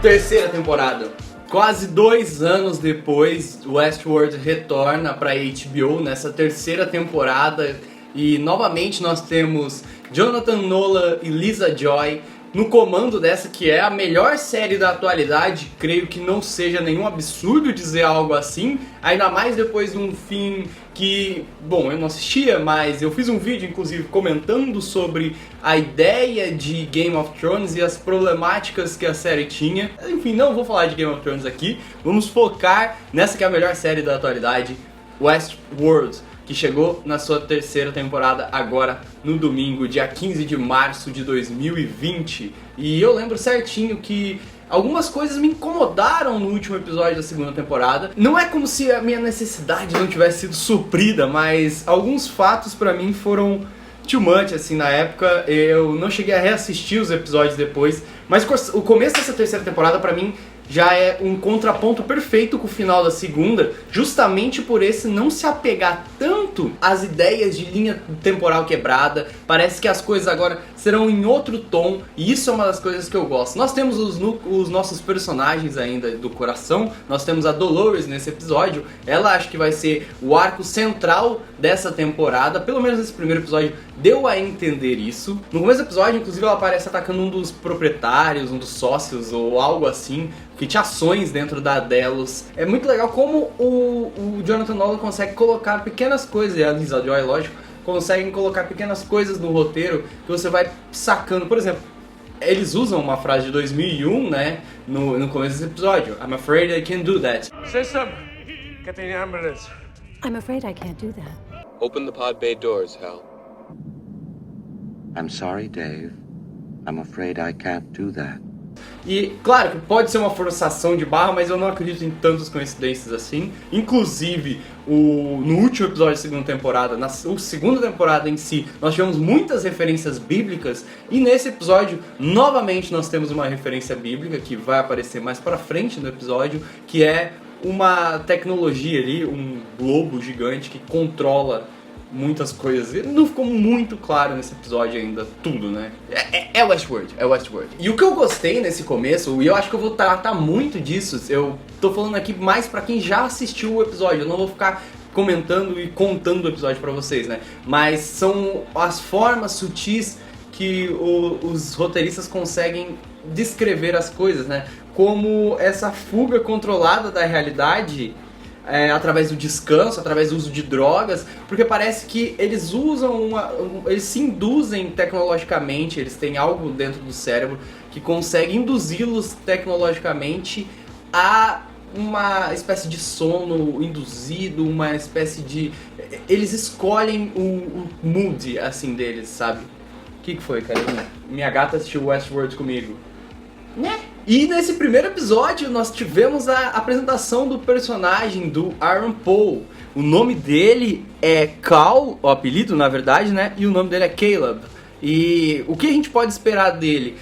Terceira temporada. Quase 2 anos depois, Westworld retorna para HBO nessa terceira temporada e novamente nós temos Jonathan Nolan e Lisa Joy no comando dessa que é a melhor série da atualidade. Creio que não seja nenhum absurdo dizer algo assim, ainda mais depois de um fim que, bom, eu não assistia, mas eu fiz um vídeo inclusive comentando sobre a ideia de Game of Thrones e as problemáticas que a série tinha. Enfim, não vou falar de Game of Thrones aqui, vamos focar nessa que é a melhor série da atualidade, Westworld, que chegou na sua terceira temporada agora no domingo, dia 15 de março de 2020. E eu lembro certinho que algumas coisas me incomodaram no último episódio da segunda temporada. Não é como se a minha necessidade não tivesse sido suprida, mas alguns fatos pra mim foram too much, assim, na época. Eu não cheguei a reassistir os episódios depois, mas o começo dessa terceira temporada pra mim já é um contraponto perfeito com o final da segunda, justamente por esse não se apegar tanto às ideias de linha temporal quebrada. Parece que as coisas agora serão em outro tom, e isso é uma das coisas que eu gosto. Nós temos os nossos personagens ainda do coração, nós temos a Dolores nesse episódio, ela acho que vai ser o arco central dessa temporada, pelo menos nesse primeiro episódio deu a entender isso. No começo do episódio, inclusive, ela aparece atacando um dos proprietários, um dos sócios ou algo assim, que tinha ações dentro da Delos. É muito legal como o Jonathan Nolan consegue colocar pequenas coisas, e a Lisa Joy, lógico, conseguem colocar pequenas coisas no roteiro que você vai sacando. Por exemplo, eles usam uma frase de 2001, né, no começo desse episódio. I'm afraid I can't do that. System, get the ambulance. I'm afraid I can't do that. Open the pod bay doors, Hal. I'm sorry, Dave. I'm afraid I can't do that. E claro que pode ser uma forçação de barra, mas eu não acredito em tantas coincidências assim. Inclusive, no último episódio da segunda temporada, na segunda temporada em si, nós tivemos muitas referências bíblicas. E nesse episódio, novamente, nós temos uma referência bíblica que vai aparecer mais pra frente no episódio, que é uma tecnologia ali, um globo gigante que controla muitas coisas. Não ficou muito claro nesse episódio ainda tudo, né? É Westworld, é Westworld. E o que eu gostei nesse começo, e eu acho que eu vou tratar muito disso, eu tô falando aqui mais pra quem já assistiu o episódio, eu não vou ficar comentando e contando o episódio pra vocês, né? Mas são as formas sutis que os roteiristas conseguem descrever as coisas, né? Como essa fuga controlada da realidade, através do descanso, através do uso de drogas, porque parece que eles usam eles se induzem tecnologicamente, eles têm algo dentro do cérebro que consegue induzi-los tecnologicamente a uma espécie de sono induzido, uma espécie de... Eles escolhem o mood, assim, deles, sabe? O que foi, Karina? Minha gata assistiu Westworld comigo. Né? E nesse primeiro episódio nós tivemos a apresentação do personagem do Aaron Paul. O nome dele é Cal, o apelido na verdade, né? E o nome dele é Caleb. E o que a gente pode esperar dele?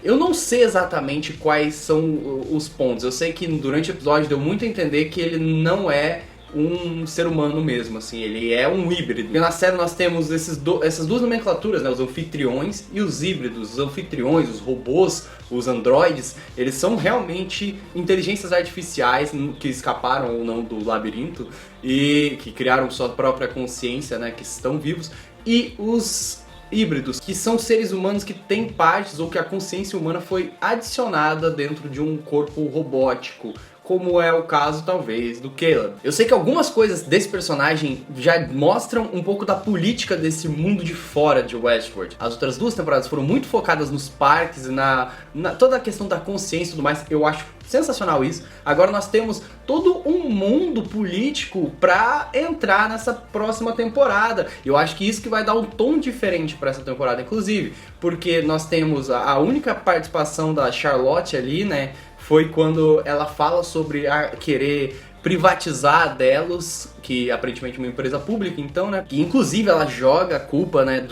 Eu não sei exatamente quais são os pontos. Eu sei que durante o episódio deu muito a entender que ele não é um ser humano mesmo, assim, ele é um híbrido. E na série nós temos essas duas nomenclaturas, né, os anfitriões e os híbridos. Os anfitriões, os robôs, os androides, eles são realmente inteligências artificiais que escaparam ou não do labirinto e que criaram sua própria consciência, né, que estão vivos. E os híbridos, que são seres humanos que têm partes ou que a consciência humana foi adicionada dentro de um corpo robótico, como é o caso, talvez, do Caleb. Eu sei que algumas coisas desse personagem já mostram um pouco da política desse mundo de fora de Westworld. As outras duas temporadas foram muito focadas nos parques e na toda a questão da consciência e tudo mais. Eu acho sensacional isso. Agora nós temos todo um mundo político pra entrar nessa próxima temporada. Eu acho que isso que vai dar um tom diferente pra essa temporada, inclusive, porque nós temos a única participação da Charlotte ali, né? Foi quando ela fala sobre querer privatizar a Delos, que aparentemente é uma empresa pública, então, né? E inclusive ela joga a culpa, né,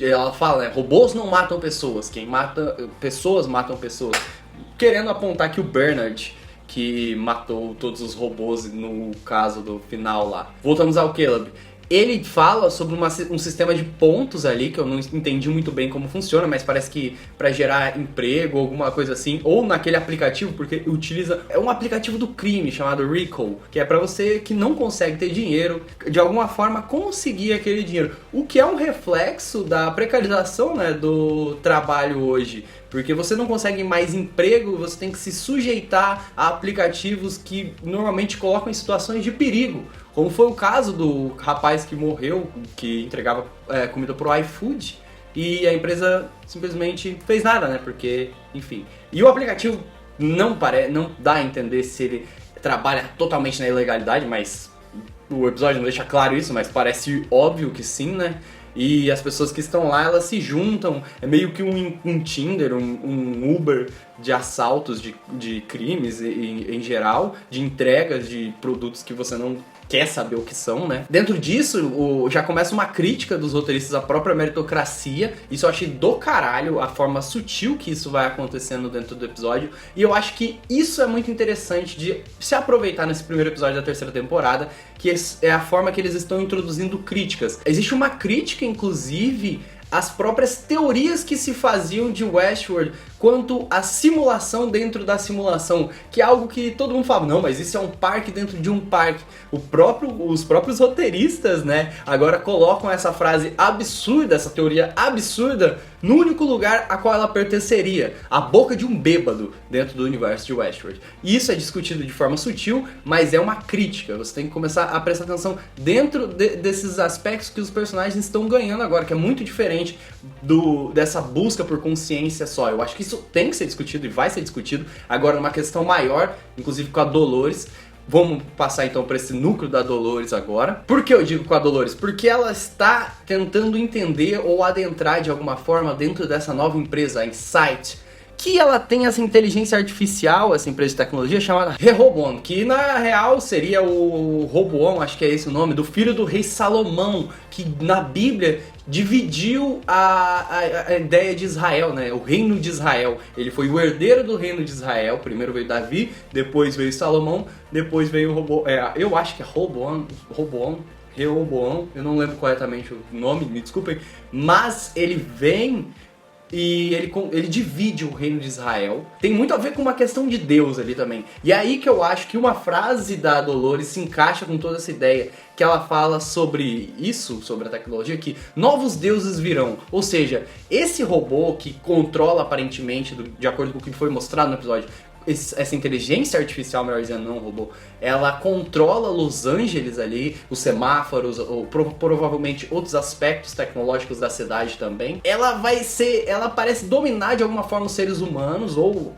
ela fala, né, robôs não matam pessoas, pessoas matam pessoas. Querendo apontar que o Bernard, que matou todos os robôs no caso do final lá. Voltamos ao Caleb. Ele fala sobre um sistema de pontos ali, que eu não entendi muito bem como funciona, mas parece que para gerar emprego, alguma coisa assim, ou naquele aplicativo, porque utiliza... É um aplicativo do crime chamado Recall, que é para você que não consegue ter dinheiro, de alguma forma conseguir aquele dinheiro. O que é um reflexo da precarização, né, do trabalho hoje. Porque você não consegue mais emprego, você tem que se sujeitar a aplicativos que normalmente colocam em situações de perigo. Como foi o caso do rapaz que morreu, que entregava comida pro iFood, e a empresa simplesmente fez nada, né? Porque, enfim. E o aplicativo não dá a entender se ele trabalha totalmente na ilegalidade, mas o episódio não deixa claro isso, mas parece óbvio que sim, né? E as pessoas que estão lá, elas se juntam, é meio que um Tinder, um Uber de assaltos, de crimes em geral, de entregas de produtos que você não quer saber o que são, né? Dentro disso, já começa uma crítica dos roteiristas à própria meritocracia. Isso eu achei do caralho, a forma sutil que isso vai acontecendo dentro do episódio. E eu acho que isso é muito interessante de se aproveitar nesse primeiro episódio da terceira temporada, que é a forma que eles estão introduzindo críticas. Existe uma crítica, inclusive, às próprias teorias que se faziam de Westworld quanto à simulação dentro da simulação, que é algo que todo mundo fala, não, mas isso é um parque dentro de um parque. Os próprios roteiristas, né, agora colocam essa frase absurda, essa teoria absurda, no único lugar a qual ela pertenceria, a boca de um bêbado dentro do universo de Westworld. E isso é discutido de forma sutil, mas é uma crítica. Você tem que começar a prestar atenção dentro desses aspectos que os personagens estão ganhando agora, que é muito diferente dessa busca por consciência só. Eu acho que isso tem que ser discutido e vai ser discutido agora numa questão maior, inclusive com a Dolores. Vamos passar então para esse núcleo da Dolores agora. Por que eu digo com a Dolores? Porque ela está tentando entender ou adentrar de alguma forma dentro dessa nova empresa, a Insight, que ela tem essa inteligência artificial, essa empresa de tecnologia chamada Rehoboam, que na real seria o Roboão, acho que é esse o nome, do filho do rei Salomão, que na Bíblia dividiu a ideia de Israel, né? O reino de Israel. Ele foi o herdeiro do reino de Israel. Primeiro veio Davi, depois veio Salomão, depois veio o Roboão. Eu acho que é Rehoboam, eu não lembro corretamente o nome, me desculpem, mas ele vem e ele divide o reino de Israel. Tem muito a ver com uma questão de Deus ali também. E é aí que eu acho que uma frase da Dolores se encaixa com toda essa ideia, que ela fala sobre isso, sobre a tecnologia, que novos deuses virão. Ou seja, esse robô que controla aparentemente, de acordo com o que foi mostrado no episódio, essa inteligência artificial, melhor dizendo, não robô, ela controla Los Angeles ali, os semáforos, ou provavelmente outros aspectos tecnológicos da cidade também. Ela parece dominar de alguma forma os seres humanos, ou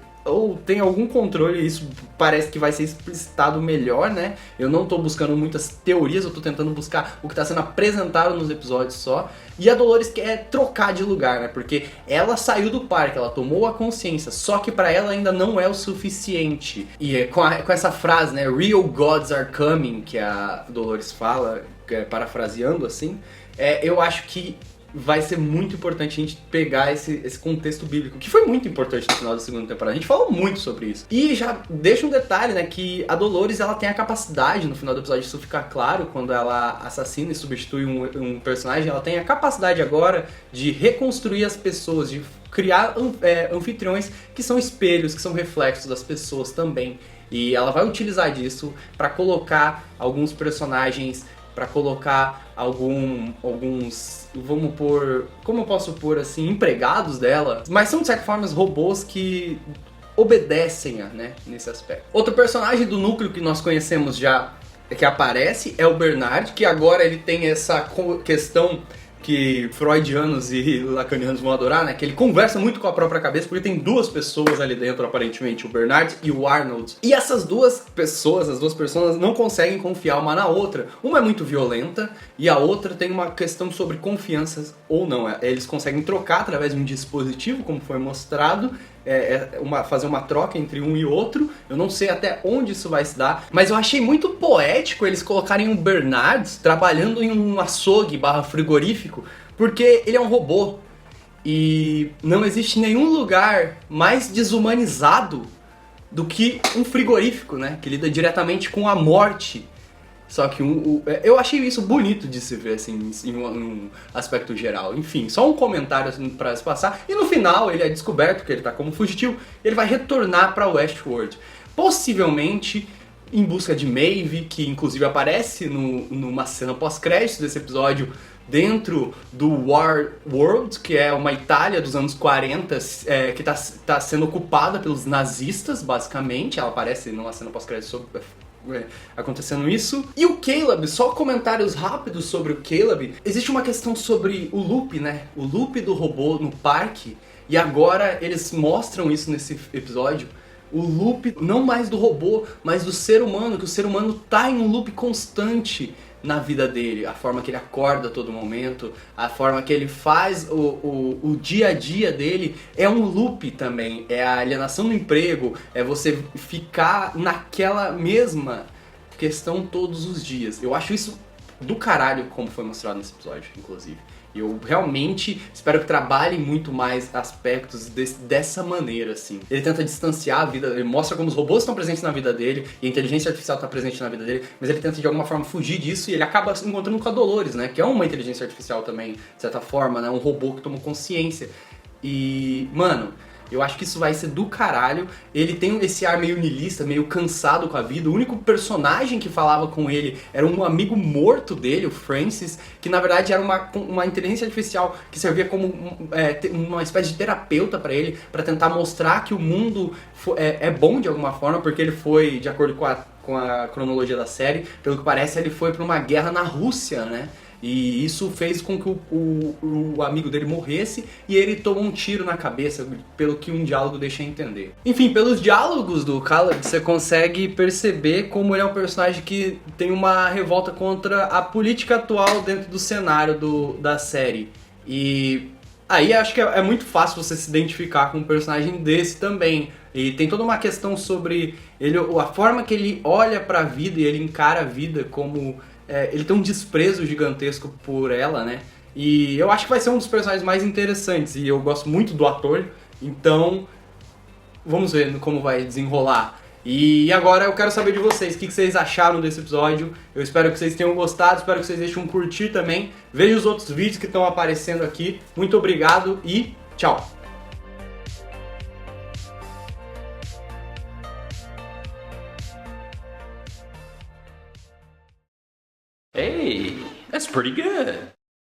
tem algum controle, isso parece que vai ser explicitado melhor, né? Eu não tô buscando muitas teorias, eu tô tentando buscar o que tá sendo apresentado nos episódios só. E a Dolores quer trocar de lugar, né? Porque ela saiu do parque, ela tomou a consciência, só que pra ela ainda não é o suficiente. E com essa frase, né? Real gods are coming, que a Dolores fala, parafraseando assim, eu acho que vai ser muito importante a gente pegar esse contexto bíblico, que foi muito importante no final da segunda temporada. A gente falou muito sobre isso. E já deixa um detalhe, né, que a Dolores, ela tem a capacidade, no final do episódio isso fica claro, quando ela assassina e substitui um personagem, ela tem a capacidade agora de reconstruir as pessoas, de criar anfitriões que são espelhos, que são reflexos das pessoas também. E ela vai utilizar disso para colocar alguns personagens, para colocar alguns, vamos pôr, como eu posso pôr assim, empregados dela, mas são de certa forma robôs que obedecem, né, nesse aspecto. Outro personagem do núcleo que nós conhecemos já, que aparece, é o Bernard, que agora ele tem essa questão que freudianos e lacanianos vão adorar, né? Que ele conversa muito com a própria cabeça, porque tem duas pessoas ali dentro, aparentemente, o Bernard e o Arnold. E essas duas pessoas, as duas personas, não conseguem confiar uma na outra. Uma é muito violenta e a outra tem uma questão sobre confiança ou não. Eles conseguem trocar através de um dispositivo, como foi mostrado, fazer uma troca entre um e outro. Eu não sei até onde isso vai se dar, mas eu achei muito poético eles colocarem um Bernard trabalhando em um açougue / frigorífico, porque ele é um robô e não existe nenhum lugar mais desumanizado do que um frigorífico, né, que lida diretamente com a morte Só que eu achei isso bonito de se ver, assim, em um aspecto geral. Enfim, só um comentário assim, pra se passar. E no final ele é descoberto que ele tá como fugitivo. Ele vai retornar pra Westworld. Possivelmente em busca de Maeve, que inclusive aparece numa cena pós-créditos desse episódio, dentro do War World, que é uma Itália dos anos 40, que tá sendo ocupada pelos nazistas, basicamente. Ela aparece numa cena pós-créditos acontecendo isso. E o Caleb, só comentários rápidos sobre o Caleb. Existe uma questão sobre o loop, né? O loop do robô no parque. E agora eles mostram isso nesse episódio. O loop não mais do robô, mas do ser humano, que o ser humano tá em um loop constante na vida dele. A forma que ele acorda a todo momento, a forma que ele faz o dia a dia dele é um loop também. É a alienação do emprego, é você ficar naquela mesma questão todos os dias. Eu acho isso do caralho como foi mostrado nesse episódio, inclusive. Eu realmente espero que trabalhem muito mais aspectos dessa maneira, assim. Ele tenta distanciar a vida, ele mostra como os robôs estão presentes na vida dele, e a inteligência artificial está presente na vida dele, mas ele tenta de alguma forma fugir disso e ele acaba se encontrando com a Dolores, né? Que é uma inteligência artificial também, de certa forma, né? Um robô que tomou consciência. E, mano, eu acho que isso vai ser do caralho. Ele tem esse ar meio niilista, meio cansado com a vida. O único personagem que falava com ele era um amigo morto dele, o Francis, que na verdade era uma inteligência artificial que servia como uma espécie de terapeuta pra ele, pra tentar mostrar que o mundo é bom de alguma forma, porque ele foi, de acordo com a cronologia da série, pelo que parece, ele foi pra uma guerra na Rússia, né? E isso fez com que o amigo dele morresse e ele tomou um tiro na cabeça, pelo que um diálogo deixa entender. Enfim, pelos diálogos do Caleb, você consegue perceber como ele é um personagem que tem uma revolta contra a política atual dentro do cenário da série. E aí acho que é muito fácil você se identificar com um personagem desse também. E tem toda uma questão sobre a forma que ele olha pra vida e ele encara a vida como... ele tem um desprezo gigantesco por ela, né? E eu acho que vai ser um dos personagens mais interessantes. E eu gosto muito do ator. Então, vamos ver como vai desenrolar. E agora eu quero saber de vocês. O que vocês acharam desse episódio? Eu espero que vocês tenham gostado. Espero que vocês deixem um curtir também. Veja os outros vídeos que estão aparecendo aqui. Muito obrigado e tchau! Hey, that's pretty good.